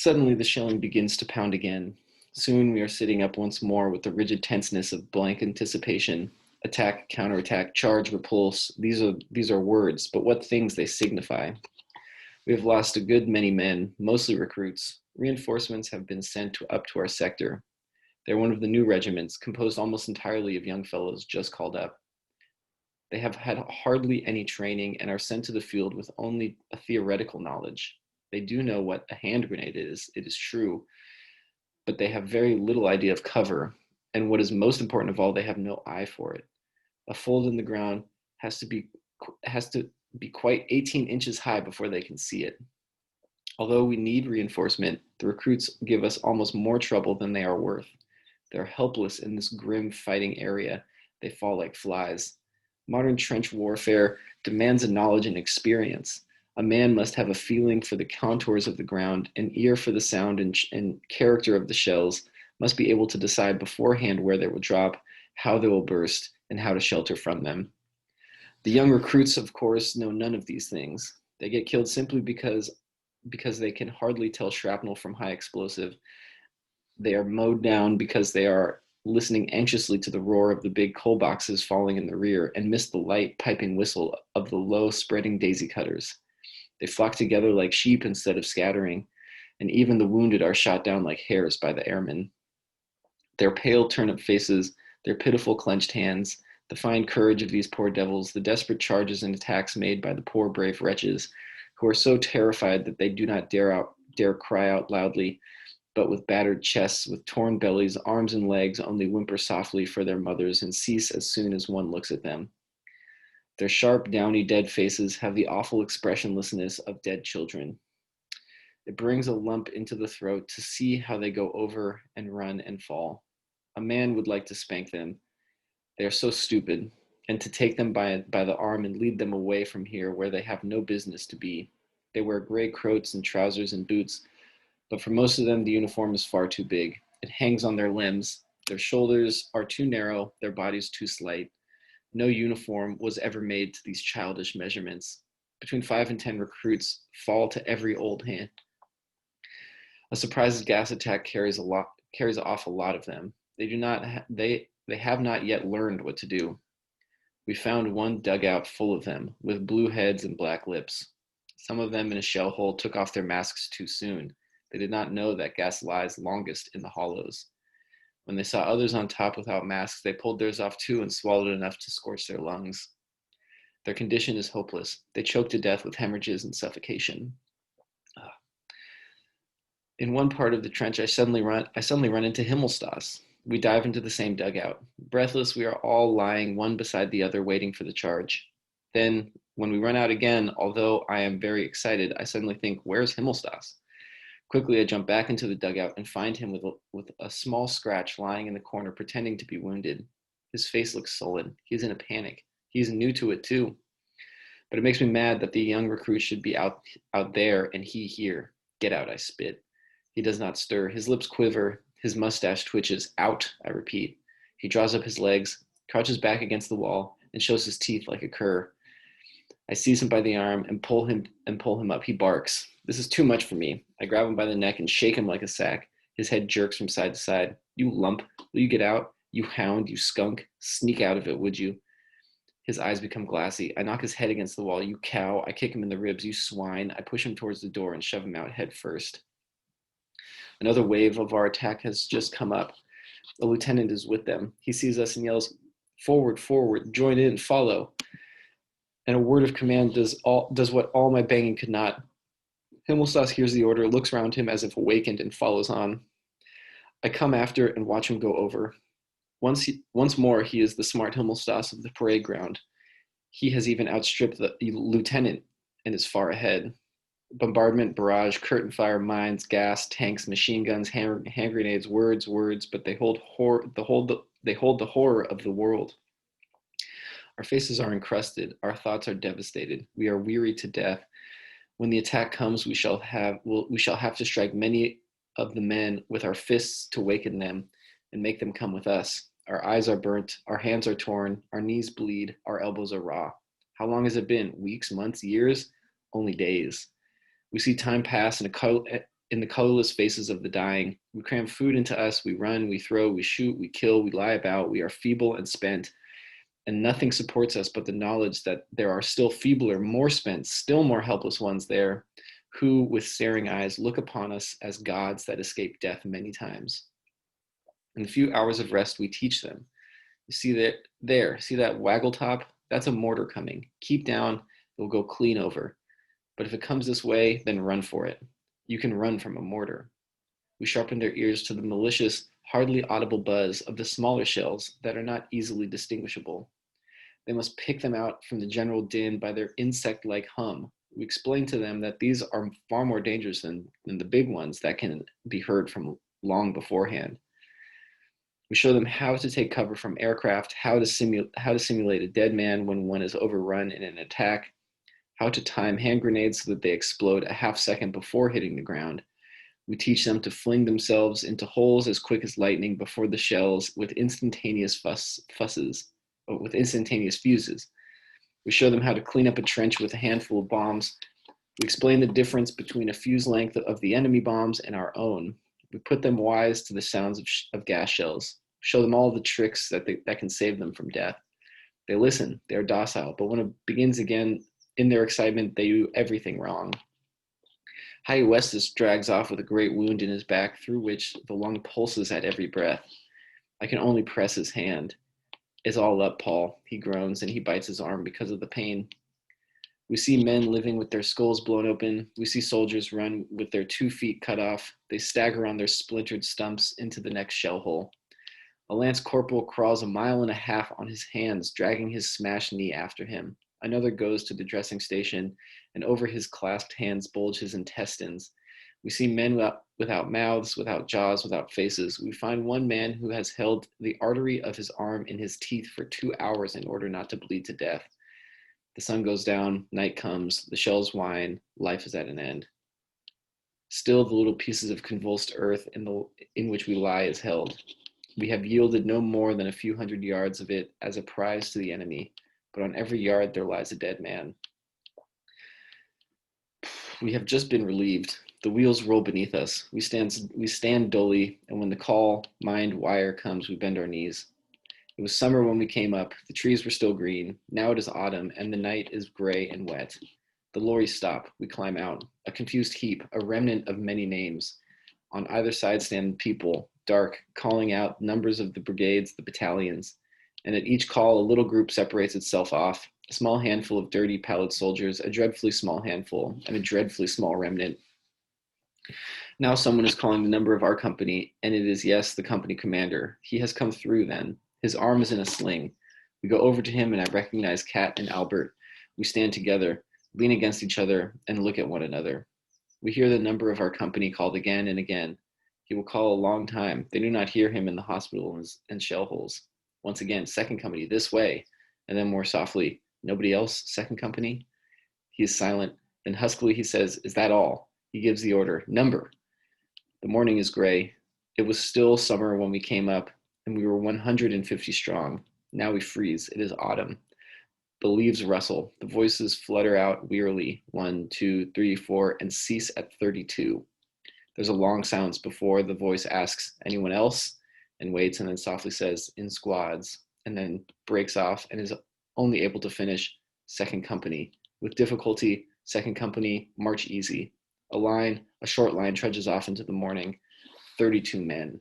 Suddenly the shelling begins to pound again. Soon we are sitting up once more with the rigid tenseness of blank anticipation. Attack, counterattack, charge, repulse. These are words, but what things they signify. We have lost a good many men, mostly recruits. Reinforcements have been sent up to our sector. They're one of the new regiments, composed almost entirely of young fellows just called up. They have had hardly any training and are sent to the field with only a theoretical knowledge. They do know what a hand grenade is, it is true, but they have very little idea of cover. And what is most important of all, they have no eye for it. A fold in the ground has to be quite 18 inches high before they can see it. Although we need reinforcement, the recruits give us almost more trouble than they are worth. They're helpless in this grim fighting area. They fall like flies. Modern trench warfare demands a knowledge and experience. A man must have a feeling for the contours of the ground, an ear for the sound and character of the shells, must be able to decide beforehand where they will drop, how they will burst, and how to shelter from them. The young recruits, of course, know none of these things. They get killed simply because they can hardly tell shrapnel from high explosive. They are mowed down because they are listening anxiously to the roar of the big coal boxes falling in the rear and miss the light piping whistle of the low spreading daisy cutters. They flock together like sheep instead of scattering, and even the wounded are shot down like hares by the airmen. Their pale turnip faces, their pitiful clenched hands, the fine courage of these poor devils, the desperate charges and attacks made by the poor brave wretches, who are so terrified that they do not dare cry out loudly, but with battered chests, with torn bellies, arms and legs, only whimper softly for their mothers and cease as soon as one looks at them. Their sharp, downy, dead faces have the awful expressionlessness of dead children. It brings a lump into the throat to see how they go over and run and fall. A man would like to spank them. They are so stupid, and to take them by the arm and lead them away from here where they have no business to be. They wear gray coats and trousers and boots, but for most of them the uniform is far too big. It hangs on their limbs. Their shoulders are too narrow, their bodies too slight. No uniform was ever made to these childish measurements. Between 5 and 10 recruits fall to every old hand. A surprise gas attack carries off a lot of them. They have not yet learned what to do. We found one dugout full of them, with blue heads and black lips. Some of them in a shell hole took off their masks too soon. They did not know that gas lies longest in the hollows. When they saw others on top without masks, they pulled theirs off too and swallowed enough to scorch their lungs. Their condition is hopeless. They choke to death with hemorrhages and suffocation. In one part of the trench, I suddenly run into Himmelstas. We dive into the same dugout. Breathless, we are all lying one beside the other, waiting for the charge. Then, when we run out again, although I am very excited, I suddenly think, where's Himmelstas? Quickly, I jump back into the dugout and find him with a small scratch lying in the corner, pretending to be wounded. His face looks sullen. He's in a panic. He's new to it too. But it makes me mad that the young recruit should be out there and he here. Get out, I spit. He does not stir. His lips quiver. His mustache twitches. Out, I repeat. He draws up his legs, crouches back against the wall, and shows his teeth like a cur. I seize him by the arm and pull him up. He barks. This is too much for me. I grab him by the neck and shake him like a sack. His head jerks from side to side. You lump. Will you get out? You hound, you skunk. Sneak out of it, would you? His eyes become glassy. I knock his head against the wall. You cow. I kick him in the ribs. You swine. I push him towards the door and shove him out head first. Another wave of our attack has just come up. A lieutenant is with them. He sees us and yells, forward, forward, join in, follow. And a word of command does what all my banging could not. Himmelstas hears the order, looks around him as if awakened, and follows on. I come after and watch him go over. Once more, he is the smart Himmelstas of the parade ground. He has even outstripped the lieutenant and is far ahead. Bombardment, barrage, curtain fire, mines, gas, tanks, machine guns, hand grenades, words, but they hold the horror of the world. Our faces are encrusted. Our thoughts are devastated. We are weary to death. When the attack comes, we shall have to strike many of the men with our fists to waken them and make them come with us. Our eyes are burnt. Our hands are torn. Our knees bleed. Our elbows are raw. How long has it been? Weeks, months, years? Only days. We see time pass and in the colorless faces of the dying. We cram food into us, we run, we throw, we shoot, we kill, we lie about, we are feeble and spent, and nothing supports us but the knowledge that there are still feebler, more spent, still more helpless ones there, who, with staring eyes, look upon us as gods that escape death many times. In the few hours of rest we teach them. You see that there, see that waggle top? That's a mortar coming. Keep down, it will go clean over. But if it comes this way, then run for it. You can run from a mortar. We sharpen their ears to the malicious, hardly audible buzz of the smaller shells that are not easily distinguishable. They must pick them out from the general din by their insect-like hum. We explain to them that these are far more dangerous than the big ones that can be heard from long beforehand. We show them how to take cover from aircraft, how to simulate a dead man when one is overrun in an attack, how to time hand grenades so that they explode a half second before hitting the ground. We teach them to fling themselves into holes as quick as lightning before the shells with instantaneous fuses. With instantaneous fuses. We show them how to clean up a trench with a handful of bombs. We explain the difference between a fuse length of the enemy bombs and our own. We put them wise to the sounds of gas shells. Show them all the tricks that can save them from death. They listen, they are docile, but when it begins again, in their excitement, they do everything wrong. Hyoestus drags off with a great wound in his back through which the lung pulses at every breath. I can only press his hand. It's all up, Paul, he groans, and he bites his arm because of the pain. We see men living with their skulls blown open. We see soldiers run with their 2 feet cut off. They stagger on their splintered stumps into the next shell hole. A lance corporal crawls 1.5 miles on his hands, dragging his smashed knee after him. Another goes to the dressing station, and over his clasped hands bulge his intestines. We see men without mouths, without jaws, without faces. We find one man who has held the artery of his arm in his teeth for 2 hours in order not to bleed to death. The sun goes down, night comes, the shells whine, life is at an end. Still the little pieces of convulsed earth in which we lie is held. We have yielded no more than a few hundred yards of it as a prize to the enemy, but on every yard there lies a dead man. We have just been relieved. The wheels roll beneath us. We stand dully, and when the call, mind, wire comes, we bend our knees. It was summer when we came up. The trees were still green. Now it is autumn, and the night is gray and wet. The lorries stop. We climb out. A confused heap, a remnant of many names. On either side stand people, dark, calling out numbers of the brigades, the battalions. And at each call, a little group separates itself off. A small handful of dirty, pallid soldiers, a dreadfully small handful, and a dreadfully small remnant. Now someone is calling the number of our company, and it is, yes, the company commander. He has come through then. His arm is in a sling. We go over to him, and I recognize Kat and Albert. We stand together, lean against each other, and look at one another. We hear the number of our company called again and again. He will call a long time. They do not hear him in the hospital and shell holes. Once again, second company, this way. And then more softly, nobody else, second company? He is silent. Then huskily he says, is that all? He gives the order, number. The morning is gray. It was still summer when we came up, and we were 150 strong. Now we freeze. It is autumn. The leaves rustle. The voices flutter out wearily, 1, 2, 3, 4, and cease at 32. There's a long silence before the voice asks, anyone else? And waits and then softly says, in squads, and then breaks off and is only able to finish, second company. With difficulty, second company, march easy. A short line trudges off into the morning. 32 men.